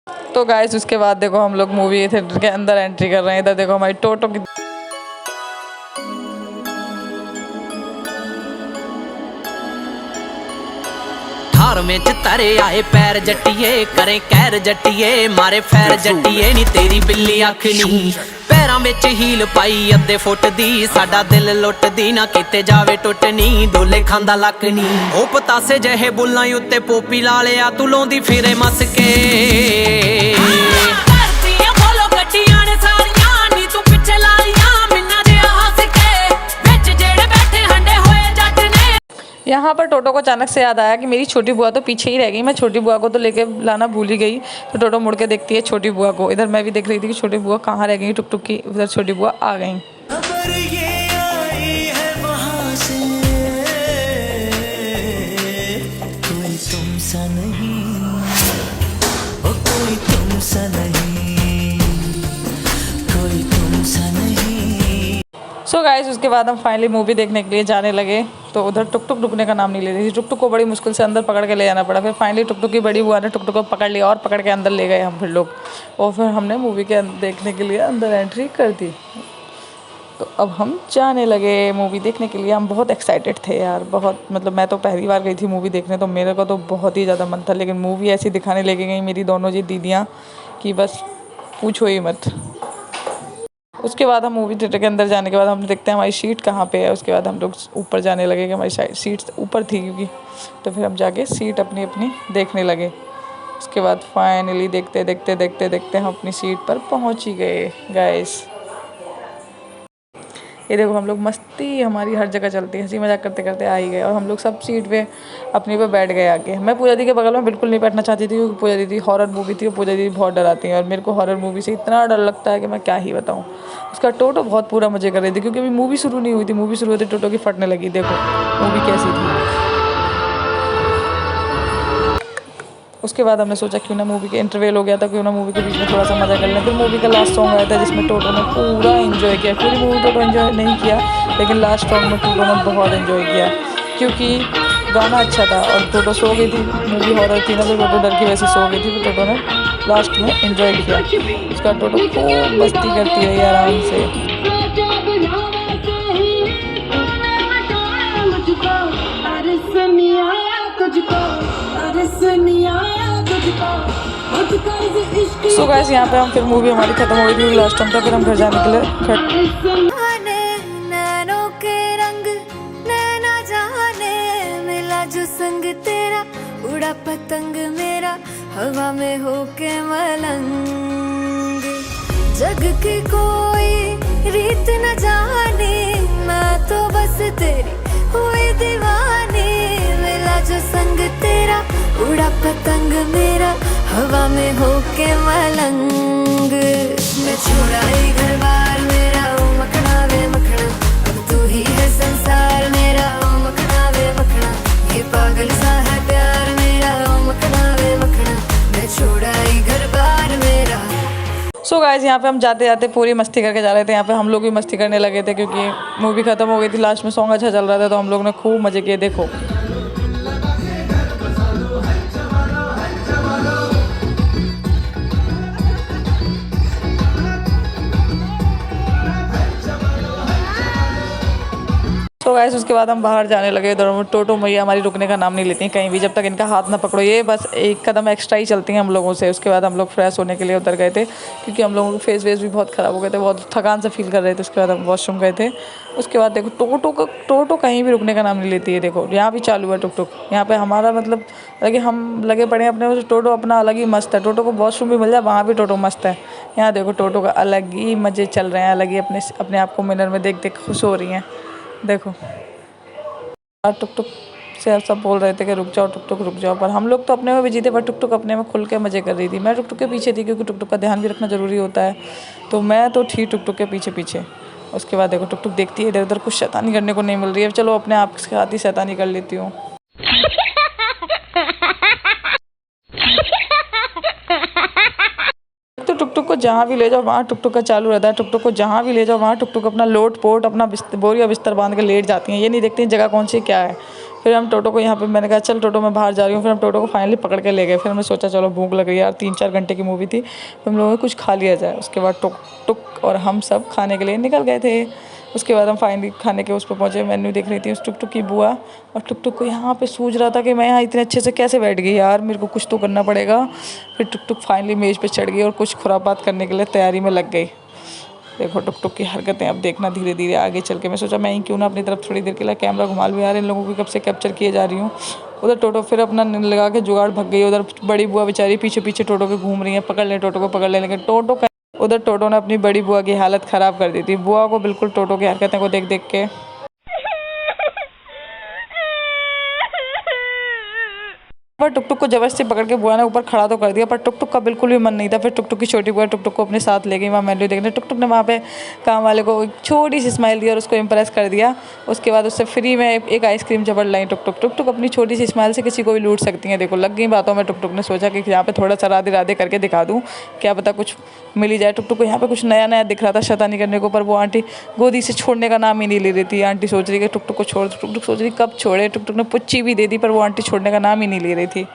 तो गाइस उसके बाद देखो हम लोग मूवी थिएटर के अंदर एंट्री कर रहे हैं। इधर देखो हमारी टोटो की हार में तारे आए पैर जट्टिए करे कैर जट्टिए मारे फैर जट्टिए नी तेरी बिल्ली अख नी पैरां विच हील पाई अद्धे फुट दी साडा दिल लुट दी ना किते जावे टुट नी डोले खांदा लक नी ओ पतासे जहे बुल्लां उत्ते पोपी ला लिया तू लौंदी फिरे मस के यहाँ पर टोटो को अचानक से याद आया कि मेरी छोटी बुआ तो पीछे ही रह गई, मैं छोटी बुआ को तो लेके लाना भूल ही गई। तो टोटो मुड़ के देखती है छोटी बुआ को। इधर मैं भी देख रही थी कि छोटी बुआ कहाँ रह गई, टुक टुक की उधर छोटी बुआ आ गई। सो गाइस उसके बाद हम फाइनली मूवी देखने के लिए जाने लगे। तो उधर टुक टुक रुकने का नाम नहीं ले रही थी। टुक टुक को बड़ी मुश्किल से अंदर पकड़ के ले जाना पड़ा। फिर फाइनली टुक टुक की बड़ी बुआ ने टुक टुक को पकड़ लिया और पकड़ के अंदर ले गए हम फिर लोग। और फिर हमने मूवी के देखने के लिए अंदर एंट्री कर दी। तो अब हम जाने लगे मूवी देखने के लिए। हम बहुत एक्साइटेड थे यार, बहुत मतलब मैं तो पहली बार गई थी मूवी देखने, तो मेरे को तो बहुत ही ज़्यादा मन था। लेकिन मूवी ऐसी दिखाने लेके गई मेरी दोनों जी दीदियाँ कि बस पूछो ही मत। उसके बाद हम मूवी थिएटर के अंदर जाने के बाद हम देखते हैं हमारी सीट कहाँ पे है। उसके बाद हम लोग ऊपर जाने लगे कि हमारी सीट ऊपर थी क्योंकि, तो फिर हम जाके सीट अपनी अपनी देखने लगे। उसके बाद फाइनली देखते देखते देखते देखते हम अपनी सीट पर पहुँच ही गए गाइस। ये देखो हम लोग मस्ती हमारी हर जगह चलती है, हंसी मजाक करते करते आ ही गए। और हम लोग सब सीट पे अपनी पे बैठ गए आके। मैं पूजा दी के बगल में बिल्कुल नहीं बैठना चाहती थी क्योंकि पूजा दीदी हॉरर मूवी थी और पूजा दीदी बहुत डराती हैं और मेरे को हॉरर मूवी से इतना डर लगता है कि मैं क्या ही बताऊँ। उसका टोटो बहुत पूरा मजे कर रही थी क्योंकि अभी मूवी शुरू नहीं हुई थी। मूवी शुरू होती टोटो की फटने लगी। देखो मूवी कैसी थी। उसके बाद हमने सोचा क्यों ना मूवी के इंटरवल हो गया था, क्यों ना मूवी के बीच में थोड़ा सा मज़ा कर लें। फिर मूवी का लास्ट सॉन्ग आया था जिसमें टोटो ने पूरा एंजॉय किया। पूरी मूवी टोटो एंजॉय नहीं किया लेकिन लास्ट सॉन्ग में टोटो ने बहुत एंजॉय किया क्योंकि गाना अच्छा था और टोटो सो गई थी। मूवी हॉरर थी ना तो टोटो डर की वजह से सो गई थी। तो टोटो ने लास्ट में एंजॉय किया। उसका टोटो खूब मस्ती करती रही आराम से। सो गाइस यहाँ पे हम फिर मूवी हमारी खत्म हो गई थी लास्ट टाइम था। फिर हम घर जाने के लिए नैनों के रंग नैना जाने मिला जो संग तेरा उड़ा पतंग मेरा हवा में होके मलंग। जग की कोई रीत न जाने मैं तो बस तेरी हुई दीवानी। मिला जो संग तेरा उड़ा पतंग मेरा हवा में होके मलंग। मैं छुड़ाई घर बार मेरा ओ मखना वे मखना अब तू ही है संसार मेरा ओ मखना वे मखना। ये पागल सा है प्यार मेरा ओ मखना वे मखना। मैं छुड़ाई घर बार मेरा। सो गाइस यहाँ पे हम जाते जाते पूरी मस्ती करके जा रहे थे। यहाँ पे हम लोग भी मस्ती करने लगे थे क्योंकि मूवी खत्म हो गई थी। लास्ट में सॉन्ग अच्छा चल रहा था तो हम लोग ने खूब मजे किए। देखो तो गाइस उसके बाद हम बाहर जाने लगे। टोटो मैया हमारी रुकने का नाम नहीं लेती कहीं भी जब तक इनका हाथ ना पकड़ो। ये बस एक कदम एक्स्ट्रा ही चलती हैं हम लोगों से। उसके बाद हम लोग फ्रेश होने के लिए उतर गए थे क्योंकि हम लोगों के फेस वेस भी बहुत ख़राब हो गए थे, बहुत थकान से फील कर रहे थे। उसके बाद हम वॉशरूम गए थे। उसके बाद देखो टोटो कहीं भी रुकने का नाम नहीं लेती है। देखो यहाँ भी चालू है टुक टुक। यहाँ पर हमारा मतलब लगे हम लगे पड़े हैं अपने। टोटो अपना अलग ही मस्त है। टोटो को वॉशरूम भी मिल जाए वहाँ भी टोटो मस्त है। यहाँ देखो टोटो का अलग ही मज़े चल रहे हैं, अलग ही अपने आप को मिरर में देख देख खुश हो रही हैं। देखो टुक टुक से सब बोल रहे थे कि रुक जाओ रुक जाओ, पर हम लोग तो अपने में बिजी थे पर टुक टुक अपने में खुल के मज़े कर रही थी। मैं टुक टुक के पीछे थी क्योंकि टुक टुक का ध्यान भी रखना ज़रूरी होता है, तो मैं तो थी टुक टुक के पीछे पीछे। उसके बाद देखो टुक टुक देखती है इधर उधर, कुछ शैतानी करने को नहीं मिल रही है। चलो अपने आप के साथ ही शैतानी कर लेती हूँ। तो टुक टुक को जहाँ भी ले जाओ वहाँ टुक टुक का चालू रहता है। टुक टुक को जहाँ भी ले जाओ वहाँ टुक टुक अपना लोट पोट अपना बोरिया बिस्तर बांध के लेट जाती हैं। ये नहीं देखती जगह कौन सी क्या है। फिर हम टोटो को यहाँ पे मैंने कहा चल टोटो मैं बाहर जा रही हूँ, फिर हम टोटो को फाइनली पकड़ के ले गए। फिर हमने सोचा चलो भूख लग रही है यार, 3-4 घंटे की मूवी थी, तो हम लोगों ने कुछ खा लिया जाए। उसके बाद टुक टुक और हम सब खाने के लिए निकल गए थे। उसके बाद हम फाइनली खाने के उस पर पहुँचे, मेन्यू देख रही थी उस टुक टुक की बुआ, और टुक टुक को यहाँ पे सूझ रहा था कि मैं यहाँ इतने अच्छे से कैसे बैठ गई यार, मेरे को कुछ तो करना पड़ेगा। फिर टुक टुक फाइनली मेज़ पे चढ़ गई और कुछ खुरापात करने के लिए तैयारी में लग गई। देखो टुक टुक की हरकतें अब देखना धीरे धीरे आगे चल के। मैं सोचा मैं ही क्यों ना अपनी तरफ थोड़ी देर के लिए कैमरा घुमा लूँ यार, इन लोगों को कब से कैप्चर किए जा रही हूँ। उधर टोटो फिर अपना लगा के जुगाड़ भग गई, उधर बड़ी बुआ बेचारी पीछे पीछे टोटो के घूम रही है, पकड़ ले टोटो को पकड़ ले, लेकिन उधर टोटो ने अपनी बड़ी बुआ की हालत ख़राब कर दी थी। बुआ को बिल्कुल टोटो की हरकतें को देख देख के पर टुक टुक को जबरदस्ती पकड़ के बुआ ने ऊपर खड़ा तो कर दिया, पर टुक टुक का बिल्कुल भी मन नहीं था। फिर टुक टुक की छोटी बुआ टुक टुक को अपने साथ ले गई वहाँ मेन्यू देखने। टुक टुक ने वहाँ पे काम वाले को एक छोटी सी स्माइल दी और उसको इम्प्रेस कर दिया। उसके बाद उससे फ्री में एक आइसक्रीम चपड़ लाई टुक टुक। टुक टुक अपनी छोटी सी स्माइल से किसी को भी लूट सकती हैं। देखो लग गई बातों में। टुक टुक ने सोचा कि यहाँ पे थोड़ा सा राधे राधे करके दिखा दूँ, क्या पता कुछ मिल ही जाए। टुक टुक को यहाँ पे कुछ नया नया दिख रहा था शैतानी करने को, पर वो आंटी गोदी से छोड़ने का नाम ही नहीं ले रही थी। आंटी सोच रही कि टुक टुक को छोड़, टुक टुक सोच रही कब छोड़े। टुक टुक ने पुच्ची भी दे दी, पर वो आंटी छोड़ने का नाम ही नहीं ले रही थी।